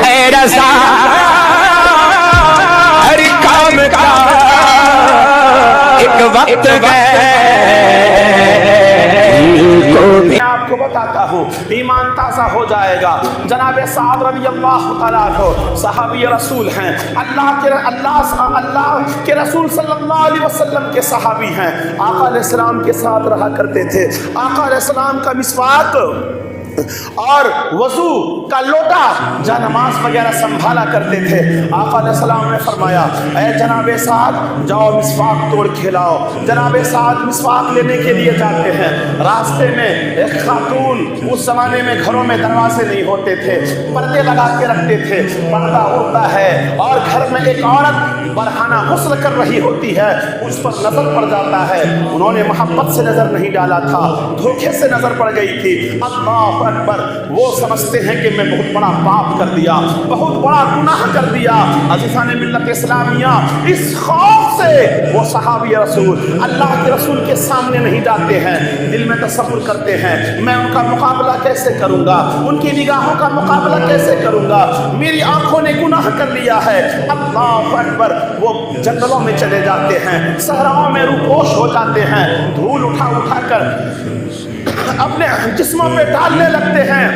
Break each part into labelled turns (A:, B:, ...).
A: اے رضا ہر کام کا ایک وقت
B: میں آپ کو بتاتا ہوں ایمان تازہ ہو جائے گا. جناب سعد رضی اللہ تعالیٰ عنہ صحابی رسول ہیں, اللہ کے رسول صلی اللہ علیہ وسلم کے صحابی ہیں. آقا علیہ السلام کے ساتھ رہا کرتے تھے. آقا علیہ السلام کا مسواک اور وضو کا لوٹا جا نماز وغیرہ سنبھالا کرتے تھے. آقا علیہ السلام نے فرمایا اے جناب سعد جاؤ مسواک توڑ کے لاؤ. جناب سعد مسواک لینے کے لیے جاتے ہیں. راستے میں ایک خاتون, اس زمانے میں گھروں میں دروازے نہیں ہوتے تھے, پردے لگا کے رکھتے تھے. پردہ اڑتا ہے اور گھر میں ایک عورت برہنہ غسل کر رہی ہوتی ہے, اس پر نظر پڑ جاتا ہے. انہوں نے محبت سے نظر نہیں ڈالا تھا, دھوکے سے نظر پڑ گئی تھی. اللہ اکبر, وہ سمجھتے ہیں کہ میں بہت بڑا پاپ کر دیا, بہت بڑا گناہ کر دیا. عزیزان ملت اسلامیہ, اس خوف سے وہ صحابی رسول اللہ کے رسول کے سامنے نہیں جاتے ہیں. دل میں تصور کرتے ہیں میں ان کا مقابلہ کیسے کروں گا, ان کی نگاہوں کا مقابلہ کیسے کروں گا, میری آنکھوں نے گناہ کر لیا ہے. اللہ اکبر, وہ جنگلوں میں چلے جاتے ہیں, صحراؤں میں روپوش ہو جاتے ہیں, دھول اٹھا اٹھا کر اپنے جسموں پہ ڈالنے لگتے ہیں,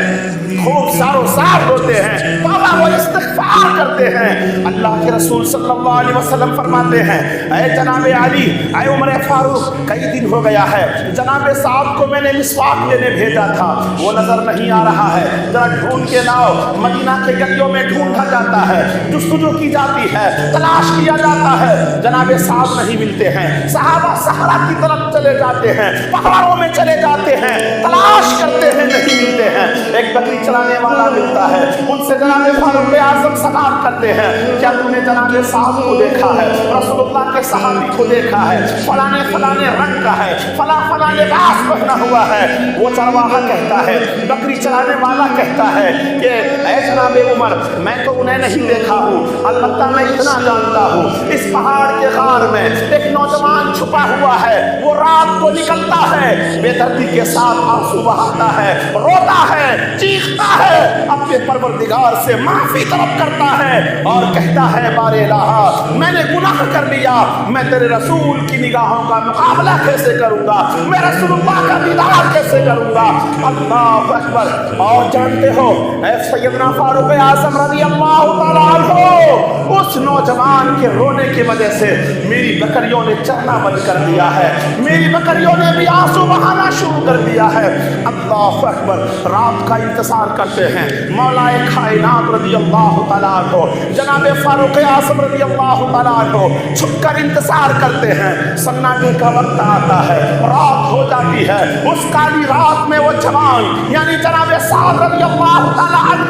B: خوب سارو سار ہوتے ہیں, توبہ و استغفار کرتے ہیں. اللہ کے رسول صلی اللہ علیہ وسلم فرماتے ہیں اے جناب علی, اے عمر فاروق, کئی دن ہو گیا ہے جناب سعد کو میں نے مسواک لینے بھیجا تھا, وہ نظر نہیں آ رہا ہے, ذرا ڈھونڈ کے لاؤ. مدینہ کے گلیوں میں ڈھونڈا جاتا ہے, جستجو کی جاتی ہے, تلاش کیا جاتا ہے, جناب سعد نہیں ملتے ہیں. صحابہ صحرا کی طرف چلے جاتے ہیں, پہاڑوں میں چلے جاتے ہیں, تلاش کرتے ہیں, نہیں ملتے ہیں. ایک بکری چلانے والا ملتا ہے, ان سے جناب فاروق اعظم سوال کرتے ہیں کیا تم نے جناب سعد کو دیکھا ہے, رسول اللہ کے صحابی کو دیکھا ہے, فلانے فلانے رنگ کا ہے, فلاں فلاں لباس پہنا ہوا ہے. وہ چرواہا کہتا ہے, بکری چلانے والا کہتا ہے کہ اے جناب عمر, میں تو انہیں نہیں دیکھا ہوں, البتہ میں اتنا جانتا ہوں اس پہاڑ کے غار میں ایک نوجوان چھپا ہوا ہے, وہ رات کو نکلتا ہے, بے دردی کے ساتھ آنسو بہاتا ہے, روتا ہے, چیختا ہے, اپنے پروردگار سے معافی طلب کرتا ہے اور کہتا ہے بار الہ میں نے گناہ کر لیا, میں تیرے رسول کی نگاہوں کا مقابلہ کیسے کروں گا, میں رسول اللہ کا دیدار کیسے کروں گا. اللہ اکبر. اور جانتے ہو اے سیدنا فاروق اعظم رضی اللہ تعالیٰ عنہ, اس نوجوان کے رونے کی وجہ سے میری بکریوں نے چرنا بند کر دیا ہے, میری بکریوں نے بھی آنسو بہانا شروع کر دیا ہے. اللہ اکبر. رات کا انتظار کرتے ہیں, مولا کائنات رضی اللہ تعالیٰ عنہ, جناب فاروق اعظم رضی اللہ تعالیٰ عنہ چھپ کر انتظار کرتے ہیں. سناٹے کا وقت آتا ہے, رات ہو جاتی ہے. اس کالی رات میں وہ جوان یعنی جناب سعد رضی اللہ تعالیٰ عنہ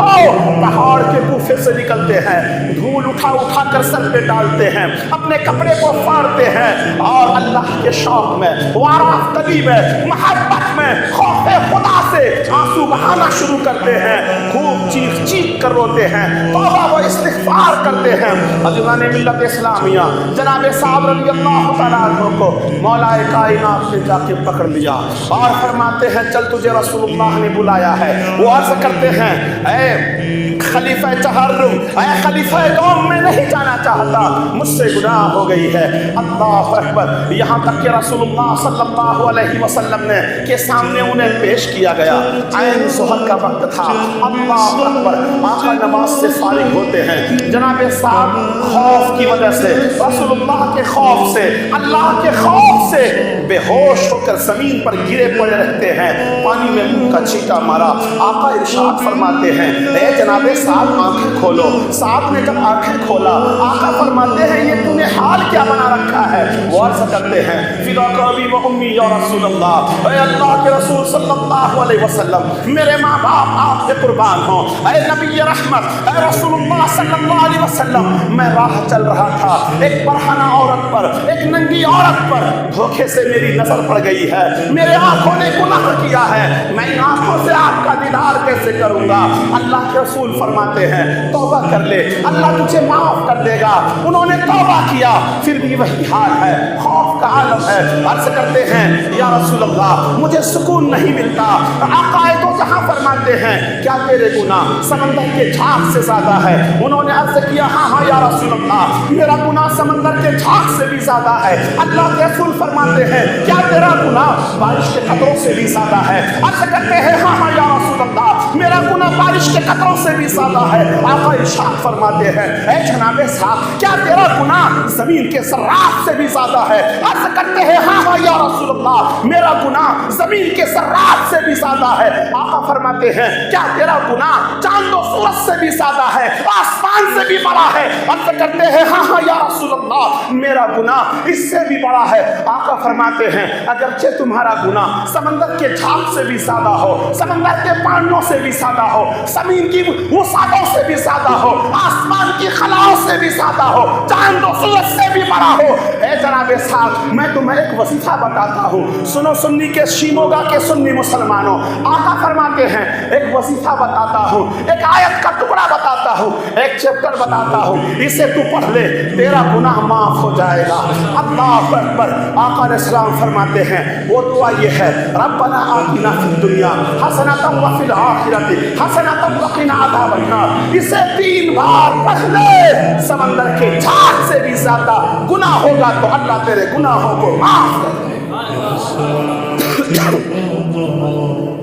B: پہاڑ کے کوفے سے نکلتے ہیں, دھول اٹھا اٹھا کر سر پہ ڈالتے ہیں, اپنے کپڑے کو پھاڑتے ہیں اور اللہ کے شوق میں, وارفتگی میں, محبت میں, خوف خدا سے آنسو بہانا شروع کرتے ہیں, خوب چیخ چیخ کر روتے ہیں, توبہ و استغفار کرتے ہیں. عزیزان ملت اسلامیہ, جناب سعد رضی اللہ تعالیٰ عنہ کو مولا کائنات نے جا کے پکڑ لیا اور فرماتے ہیں چل تجھے رسول اللہ نے بلایا ہے. وہ عرض کرتے ہیں اے خلیفہ تحرم, اے خلیفہ قوم, میں نہیں جانا چاہتا, مجھ سے گناہ ہو گئی ہے. اللہ اکبر. یہاں تک کہ رسول اللہ صلی اللہ علیہ وسلم نے کے سامنے انہیں پیش کیا گیا, عین ظہر کا وقت تھا. اللہ اکبر. آقا نماز سے فارغ ہوتے ہیں, جناب صاحب خوف کی وجہ سے, رسول اللہ کے خوف سے, اللہ کے خوف سے بے ہوش ہو کر زمین پر گرے پڑے رہتے ہیں, پانی میں منہ کا چھینٹا مارا. آقا ارشاد فرماتے ہیں اے جناب صاحب آنکھیں کھولو. صاحب نے جب آنکھیں کھولا, آقا فرماتے ہیں یہ تو نے حال کیا بنا رکھا ہے. وہ عرض کرتے ہیں فداک ابی و امی یا رسول اللہ, اے اللہ کے رسول صلی اللہ علیہ وسلم, میرے ماں باپ آپ کے قربان ہوں, اے نبی رحمت, اے رسول اللہ صلی اللہ علیہ وسلم. میں راہ چل رہا تھا, ایک برہنہ عورت پر, ایک ننگی عورت پر دھوکے سے میری نظر پڑ گئی ہے, میرے آنکھوں نے گناہ کیا ہے, میں ان آنکھوں سے آپ کا دیدار کیسے کروں گا. اللہ کے رسول فرماتے ہیں توبہ کر لے اللہ تجھے معاف کر دے گا. انہوں نے توبہ کیا پھر بھی وہی حال ہے, خوف کا عالم ہے. عرض کرتے ہیں یا رسول اللہ مجھے سکون نہیں ملتا. آقا تو جہاں فرماتے ہیں کیا تیرے گناہ سمندر کے جھاگ سے زیادہ ہے؟ انہوں نے عرض کیا ہاں یا رسول اللہ میرا گناہ سمندر کے جھاگ سے بھی زیادہ ہے. اللہ کے رسول فرماتے ہیں کیا تیرا گناہ بارش کے قطروں سے بھی زیادہ ہے؟ عرض کرتے ہیں ہاں یا رسول اللہ میرا گناہ بارش کے قطروں سے بھی زیادہ ہے. آقا ارشاد فرماتے ہیں اے جناب صاحب کیا تیرا گناہ زمین کے ذرات سے بھی زیادہ ہے؟ عرض کرتے ہیں ہاں یا رسول اللہ میرا گناہ زمین کے ذرات سے بھی زیادہ ہے. آقا فرماتے ہیں کیا تیرا گناہ چاند و سورج سے بھی زیادہ ہے, آسمان سے بھی بڑا ہے؟ عرض کرتے ہیں ہاں یا رسول اللہ میرا گناہ اس سے بھی بڑا ہے. آقا فرماتے ہیں اگرچہ تمہارا گناہ سمندر کے جھاگ سے بھی زیادہ ہو, سمندر کے پانیوں سے بھی زیادہ ہو, زمین کی وسعتوں سے بھی زیادہ ہو, آسمان کی خلاؤں سے بھی زیادہ ہو, چاند و سورج سے بھی بڑا ہو, اے جناب صاحب میں تمہیں ایک وظیفہ بتاتا ہوں. سنو سنی کے شیموگا کے سنی مسلمانوں, آقا فرماتے ہیں ایک وظیفہ بتاتا ہوں, ایک آیت کا ٹکڑا بتاتا ہوں, ایک چیپٹر بتاتا ہوں, اسے تو پڑھ لے تیرا گناہ معاف ہو جائے گا. اللہ اکبر. آقا علیہ السلام فرماتے ہیں وہ دعا یہ ہے ربنا آتنا فی الدنیا حسنۃ وفی الآخرۃ حسنۃ وقنا عذاب النار. اسے 3 بار پڑھ لے سمندر کے جھاگ سے بھی زیادہ گناہ ہوگا تو اللہ تیرے گناہوں کو معاف کر دے.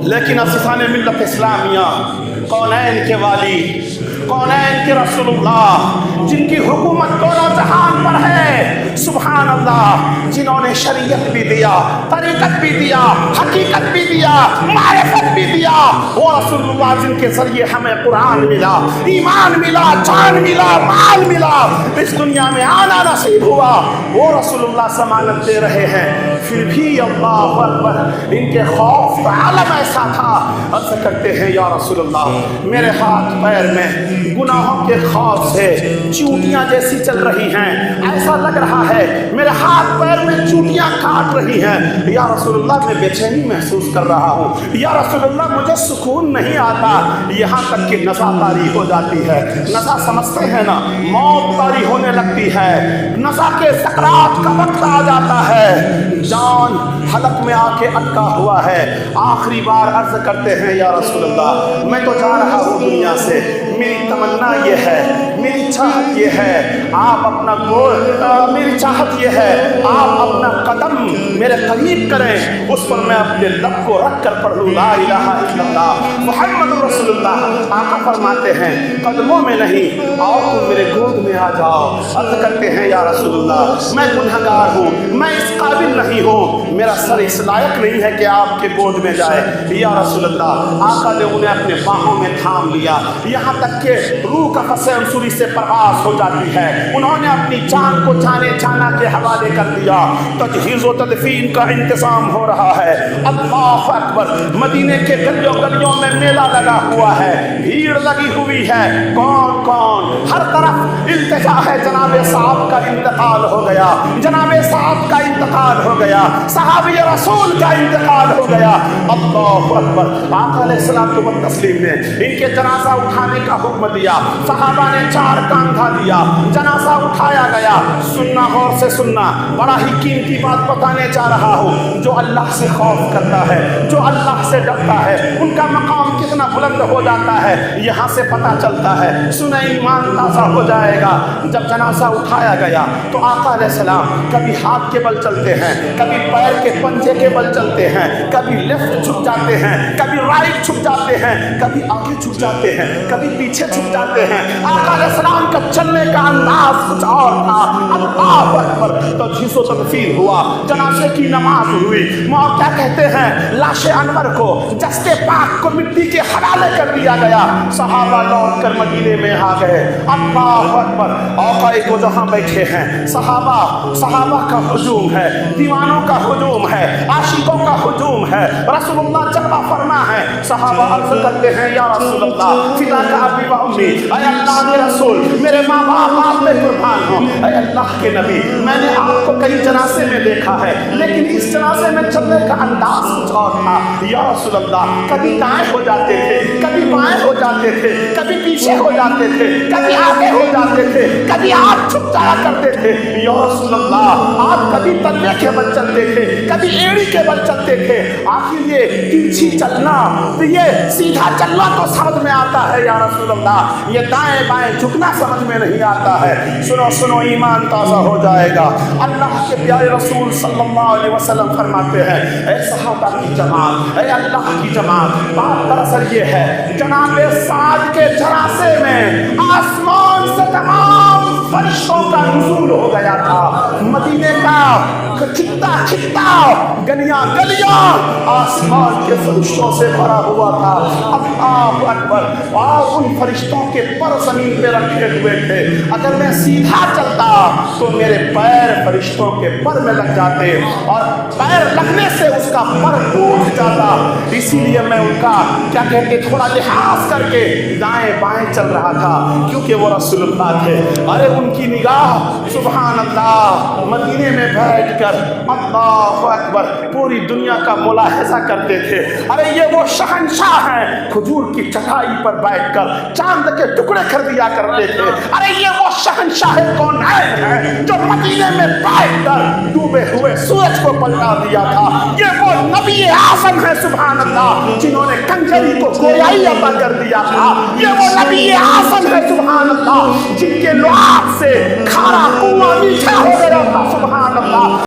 B: لیکن افسان ملت اسلامیہ کونین کے والی, کونین کے رسول اللہ جن کی حکومت دونوں جہان پر ہے, سبحان اللہ, جنہوں نے شریعت بھی دیا, طریقت بھی دیا, حقیقت بھی دیا, معرفت بھی دیا, وہ رسول اللہ جن کے ذریعے ہمیں قرآن ملا, ایمان ملا, جان ملا, مال ملا, اس دنیا میں آنا نصیب ہوا, وہ رسول اللہ ضمانت دے رہے ہیں. پھر بھی اللہ اکبر ان کے خوف کا عالم ایسا تھا. عرض کرتے ہیں یا رسول اللہ میرے ہاتھ پیر میں گناہوں کے خوف سے چونٹیاں جیسی چل رہی ہیں, ایسا لگ رہا ہے میرے ہاتھ پیر میں چونٹیاں کاٹ رہی ہیں. یا رسول اللہ میں بے چینی محسوس کر رہا ہوں, یا رسول اللہ مجھے سکون نہیں آتا. یہاں تک کہ نزا طاری ہو جاتی ہے. نزا سمجھتے ہیں نا, موت طاری ہونے لگتی ہے, نزا کے سکرات کا وقت آ جاتا ہے, جان حلق میں آ کے اٹکا ہوا ہے. آخری بار عرض کرتے ہیں یا رسول اللہ میں تو جا رہا ہوں دنیا سے, میری تمنا یہ ہے, میری چاہت یہ ہے, آپ اپنا میری چاہت یہ ہے آپ اپنا قدم میرے قریب کریں, اس پر میں اپنے لب کو رکھ کر پڑھوں لا الہ الا اللہ محمد رسول اللہ. آقا فرماتے ہیں قدموں میں نہیں اور تم میرے گود میں آ جاؤ. عرض کرتے ہیں یا رسول اللہ میں گنہگار ہوں, میں اس قابل نہیں ہوں, میرا سر اس لائق نہیں ہے کہ آپ کے گود میں جائے. یا رسول اللہ آقا نے انہیں اپنے باہوں میں تھام لیا, یہاں تک کہ روح کا فص عنصری سے پرواز ہو جاتی ہے. انہوں نے اپنی جان کو جانے جانا کے حوالے کر دیا. تجہیز و تدفین کا انتظام ہو رہا ہے. اللہ اکبر. مدینے کے گلیوں گلیوں میں میلہ لگا ہوا ہے, بھیڑ لگی ہوئی ہے. کون کون, ہر طرف التجا ہے جناب صاحب کا انتقال ہو گیا, جناب صاحب کا انتقال ہو گیا, صحابی رسول کا انتقال ہو گیا. اللہ اکبر. آقا علیہ السلام و تسلیم نے ان کے جنازہ اٹھانے کا حکم دیا. صحابہ نے 4 کاندھا دیا, جنازہ اٹھایا گیا. سننا غور سے سننا, بڑا ہی قیمتی بات بتانے جا رہا ہوں. جو اللہ سے خوف کرتا ہے, جو اللہ سے ڈرتا ہے, ان کا مقام کتنا بلند ہو جاتا ہے یہاں سے پتہ چلتا ہے. سنیں ایمان تازہ ہو جائے گا. جب جنازہ اٹھایا گیا تو آقا علیہ السلام کبھی ہاتھ کے بل چلتے ہیں, کبھی پیر کے پنجے کے بل چلتے ہیں, کبھی لیفٹ جھک جاتے ہیں, کبھی رائٹ جھک جاتے ہیں, کبھی آگے جھک جاتے ہیں, کبھی پیچھے جھک جاتے ہیں. آقا علیہ السلام کا چلنے کا انداز کچھ اور تھا. اللہ اکبر. تجہیز و تدفین ہوا, جنازے کی نماز ہوئی. وہاں کیا کہتے ہیں, لاش انور کو جسد پاک کو مٹی کے حوالے کر دیا گیا. صحابہ لوٹ کر مدینے میں آ گئے. اللہ اکبر. آقا کو جہاں بیٹھے ہیں, صحابہ کا ہجوم ہے, دیوانوں کا ہجوم ہے, عاشقوں کا ہجوم ہے. رسول اللہ جلوہ فرما ہے. صحابہ عرض کرتے ہیں یا رسول اللہ فدا کا بابی و امی، اے اللہ کے رسول میرے ماں باپ آپ میں قربان ہوں، اے اللہ کے نبی میں نے آپ کو کئی جنازے میں دیکھا ہے لیکن اس جنازے میں چلنے کا انداز کچھ اور تھا یا رسول اللہ، کبھی دائیں ہو جاتے تھے، کبھی بائیں ہو جاتے تھے، کبھی پیچھے ہو جاتے تھے، کبھی آگے ہو جاتے تھے، کبھی آپ چھپ جایا کرتے تھے یا رسول اللہ، آپ کبھی تلوے کے بل چلتے تھے، کبھی ایڑی کے بل چلتے تھے، آخر یہ ترچھی چلنا، یہ سیدھا چلنا تو سمجھ میں آتا ہے یا رسول اللہ، یہ دائیں بائیں جھکنا سمجھ میں نہیں آتا ہے۔ سنو سنو ایمان تازہ ہو جائے گا۔ اللہ کے پیارے رسول صلی اللہ علیہ وسلم فرماتے ہیں اے صحابہ کی جماعت، اے اللہ کی جماعت، بات دراصل یہ ہے جناب سعد کے جنازے میں آسمان سے تمام فرشتوں کا نزول ہو گیا تھا، مدینے کا کھٹا کھٹا گلیاں گلیاں آسمان کے فرشتوں سے بھرا ہوا تھا۔ اللہ اکبر، اور ان فرشتوں کے پر زمین پہ رکھے ہوئے تھے، اگر میں سیدھا چلتا تو میرے پیر فرشتوں کے پر میں لگ جاتے اور پیر لگنے سے اس کا پر ٹوٹ جاتا، اسی لیے میں ان کا کیا کہتے تھوڑا لحاظ کر کے دائیں بائیں چل رہا تھا کیونکہ وہ رسول اللہ تھے۔ ارے ان کی نگاہ سبحان اللہ مدینے میں بیٹھ کر اللہ اکبر پوری دنیا کا ملاحظہ کرتے تھے۔ ارے یہ وہ شہنشاہ ہیں کھجور کی چٹائی پر بیٹھ کر چاند کے ٹکڑے کر دیا کرتے تھے۔ ارے یہ وہ شہنشاہ کونین ہیں جو مدینے میں بیٹھ کر ڈوبے ہوئے سورج کو پلٹا دیا تھا۔ یہ وہ نبی اعظم ہے سبحان اللہ جنہوں نے کنجری کو گویائی عطا کر دیا تھا۔ یہ وہ نبی اعظم ہے سبحان